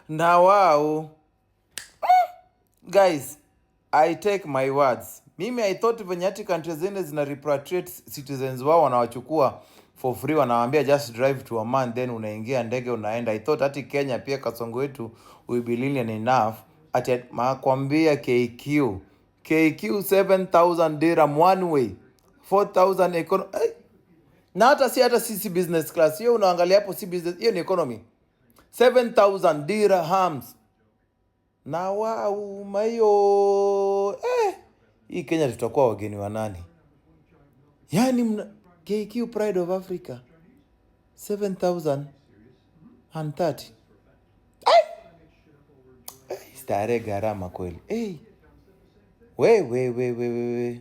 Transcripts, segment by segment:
Na wao guys, I take my words. Mimi I thought venye ati countries zingine zina repatriate citizens wao wanawachukua for free, wanawaambia just drive to Oman then unaingia ndege unaenda. I thought ati Kenya pia kasongo wetu we be lenient enough ati makwambia KQ 7000 dirham one way 4000 economy. Na hata sisi business class hiyo unaangalia hapo, si business hiyo, ni economy. 7000 dirhams na wao mayo hii Kenya tutakuwa wageni wa nani? Yani KQ Pride of Africa 7030 stare gharama kweli. We 1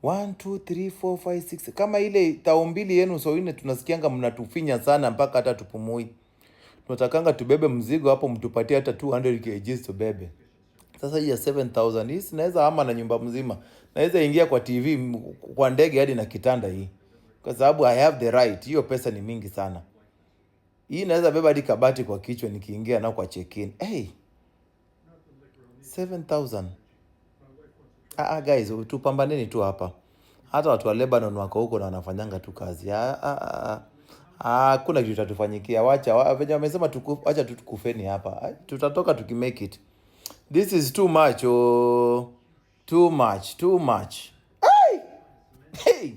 2 3 4 5 6 kama ile tao mbili yenu soine tunasikianga mnatufinya sana mpaka hata tupumui. Tunatakanga tubebe mzigo hapo mtupatie hata 200 kg tubebe. Sasa hii ya 7000 hii sinaweza ama na nyumba mzima. Naweza ingia kwa TV kwa ndege hadi na kitanda hii. Kwa sababu I have the right. Hiyo pesa ni mingi sana. Hii naweza beba hadi kabati kwa kichwa nikiingia na kwa check-in. 7000. Guys, tupambaneni tu hapa. Hata watu wa Lebanon wako huko na wanafanyanga tu kazi. Kuna kitu tutatufanyikia. Wacha venye wamesema acha tukufeni hapa. Tutatoka tukimake it. This is too much. Too much. Hey!